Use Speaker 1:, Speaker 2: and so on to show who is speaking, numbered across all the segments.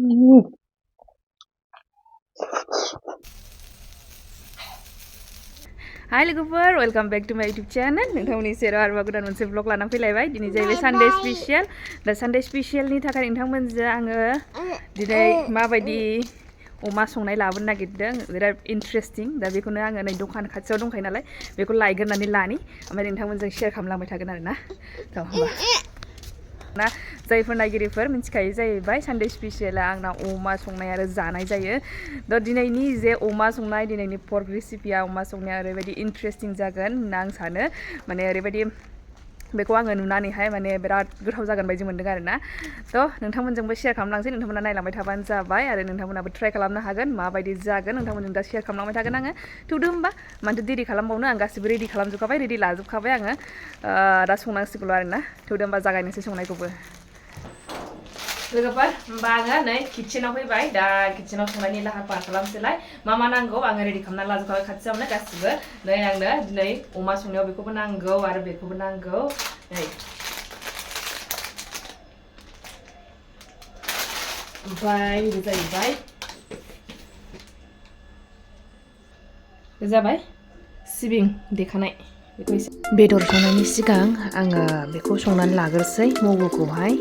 Speaker 1: Hi logofer, welcome back to my YouTube channel. नोंथांमोननि सेराव आरोबाव गोदान मोनसे vlog लाना फैलायबाय। दिनै जाहैबाय Sunday special। दा Sunday special नि थाखाय नोंथांमोनजों आङो दिनै माबायदि अमा संनाय लाबोनो नागिरदों बिराद इन्टारेस्टिं। दा बेखौनो आङो नै दखान खाथियाव दंखायो नालाय बेखौ लायग्रोनानै लानि ओमफ्राय नोंथांमोनजों शेयार खालामलांबाय थागोन आरोना। थ' होमबा जायफोर नायगिरिफोर मिथिखायो जाहैबाय सानडे स्पेशला आंना अमा संनाय आरो जानाय जायो। थ' दिनैनि जे अमा संनाय दिनैनि पर्क रेसिपिया अमा संनाया ओरैबायदि इन्टारेस्टिं जागोन होनना आं सानो माने ओरैबायदि बेखौ आङो नुनानैहाय माने बिराद गोथाव जागोन बायदि मोनदों आरोना। थ' नोंथांमोनजोंबो शेयार खालामलांसै, नोंथांमोना नायलांबाय थाबानो जाबाय आरो नोंथांमोनाबो ट्राइ खालामनो हागोन माबायदि जागोन नोंथांमोनजों दा शेयार खालामलांबाय थागोन आङो। थौदो होमबा मानोथो देरि खालामबावनो, आं गासिबो रेडि खालामजोबखाबाय, रेडि लाजोबखाबाय आङो। दा संनांसिगौल' आरोना। थौदो होमबा जागायनोसै संनायखौबो। लोगोफोर होमबा आङो नै किटचेनाव फैबाय। दा किटचेनाव संनायनि लाहार फाहार खालामसैलाय। मा मा नांगौ आङो रेडि खालामना लाजोबखाबाय खाथियावनो गासिबो। नै आंनो दिनै अमा संनायाव बेखौबो नांगौ आरो बेखौबो नांगौ। नै ओमफ्राय बे जाहैबाय बे जाबाय सिबिं देखानाय। बेखौ एसे बेदर संनायनि सिगां आङो बेखौ संनानै लाग्रोसै मगुखौहाय।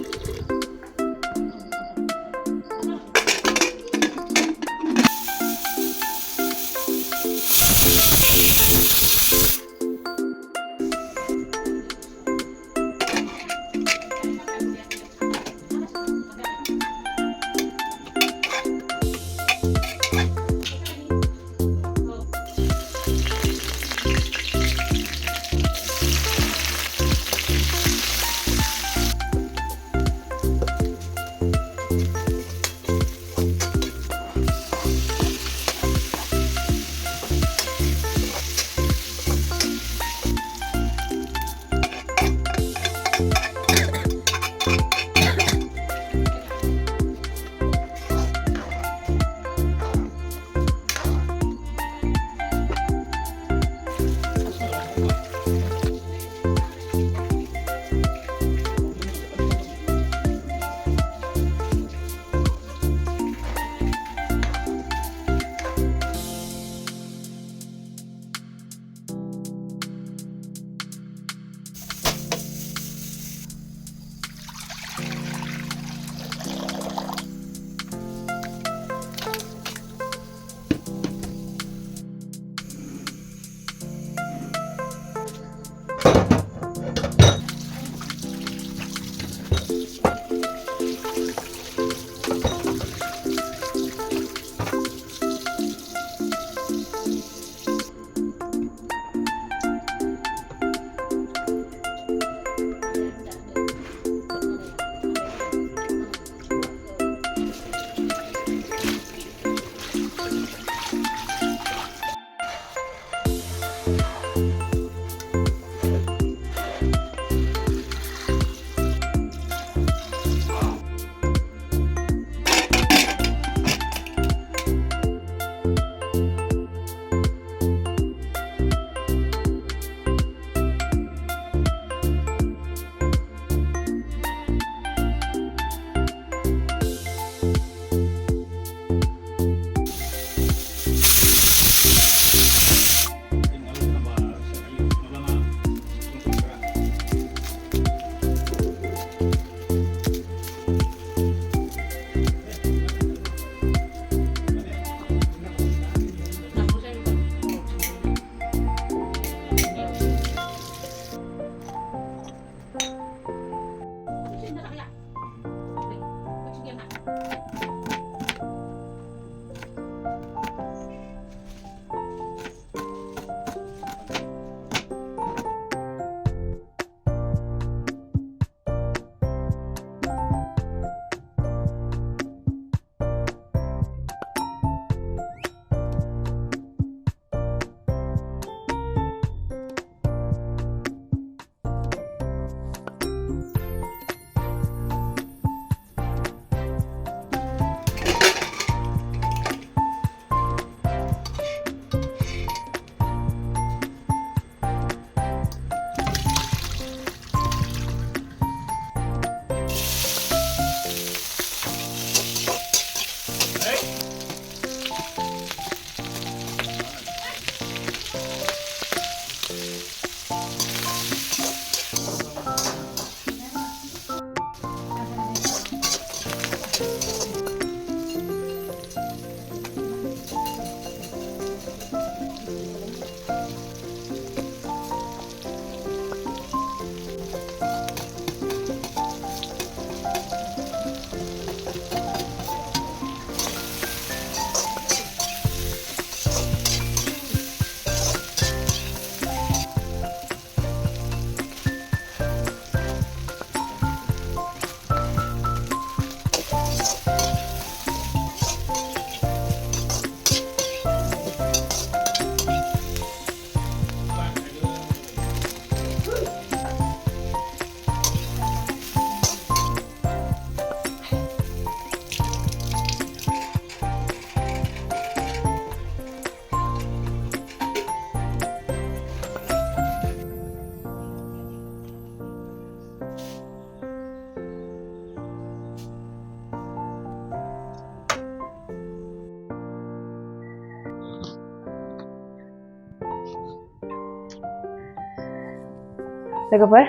Speaker 1: लोगोफोर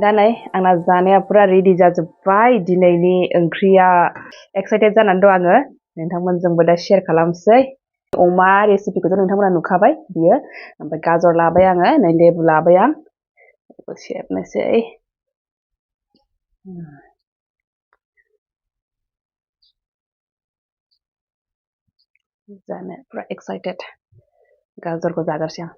Speaker 1: दा नै आंना जानाया पुरा रेडि जाजोब्बाय दिनैनि ओंख्रिया एक्साइटेड जानानै दं आङो नोंथांमोनजोंबो दा शेयार खालामसै अमा रेसिपिखौथ' नोंथांमोना नुखाबाय बियो ओमफ्राय गाजर लाबाय आङो नै लेबु लाबाय आं बेखौ सेबनोसै जानो पुरा एक्साइटेड गाजरखौ जागारसै आं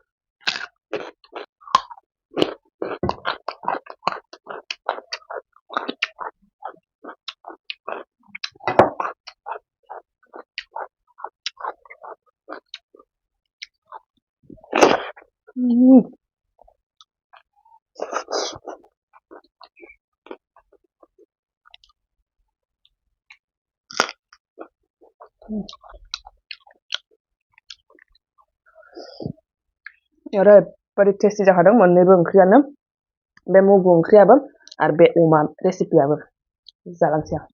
Speaker 1: ओरैबायदि टेस्टि जाखादों मोननैबो ओंख्रियानो बे मुगु ओंख्रियाबो आरो बे अमा रेसिपियाबो जालांसै आं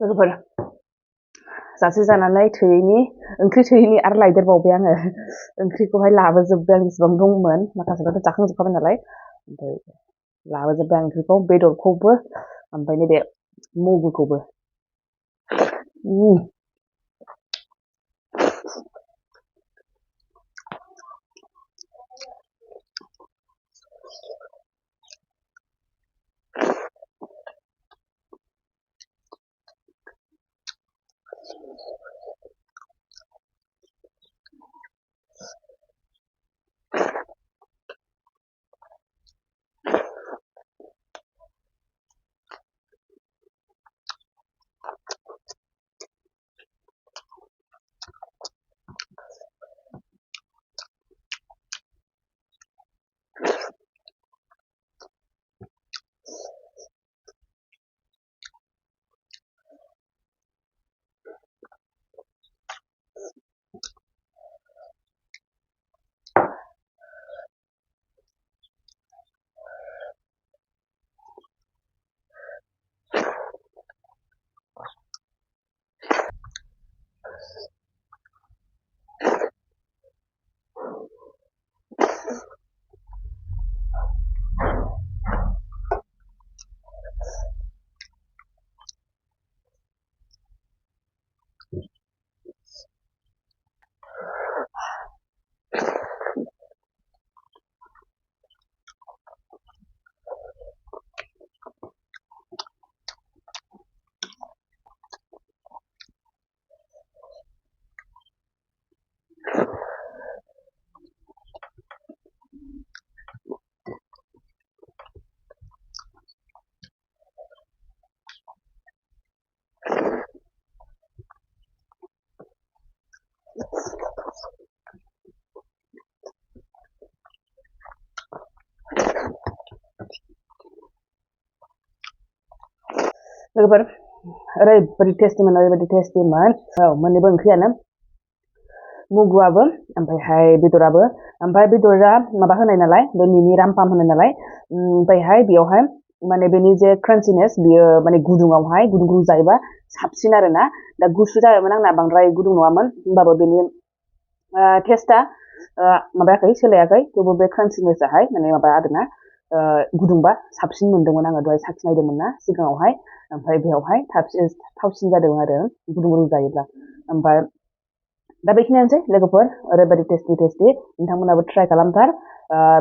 Speaker 1: लोगोफोर जासे जानानै थोयैनि ओंख्रि थोयैनि आरो लायदेरबावबाय आङो ओंख्रिखौहाय लाबोजोब्बाय आं बेसेबां दंमोन माखासेखौथ' जाखांजोबखाबाय नालाय ओमफ्राय लाबोजोब्बाय आं ओंख्रिखौ बेदरखौबो ओमफ्राय नैबे मुगुखौबो
Speaker 2: लोगोफोर ओरैबायदि टेस्टिमोन ओरैबायदि टेस्टिमोन मोननैबो ओंख्रियानो मुगुआबो ओमफ्रायहाय बेदराबो ओमफ्राय बेदरा माबा होनाय नालाय बे मिनि रामपाम होनाय नालाय ओमफ्रायहाय बेयावहाय माने बेनि जे क्रान्चिनेस बियो माने गुदुङावहाय गुदुं गुदुं जायोबा साबसिन आरो ना दा गुसु जाबायमोन आंना बांद्राय गुदुं नङामोन होमबाबो बेनि टेस्टआ माबायाखै सोलायाखै थेवबो बे क्रान्चिनेसआहाय माने माबा आरोना गुदुंबा साबसिन मोनदोंमोन आङो दहाय साखिनायदोंमोन ना सिगाङावहाय ओमफ्राय बेयावहाय थावसिन जादों आरो गुदुं गुदुं जायोब्ला ओमफ्राय दा बेखिनियानोसै लोगोफोर ओरैबायदि टेस्टि नोंथांमोनाबो ट्राइ खालामथार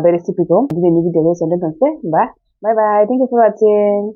Speaker 2: बे रेसिपिखौ दिनैनि भिडिअखौ एसेयावनो दोनथ'नोसै होमबा bye bye thank you for वाचिं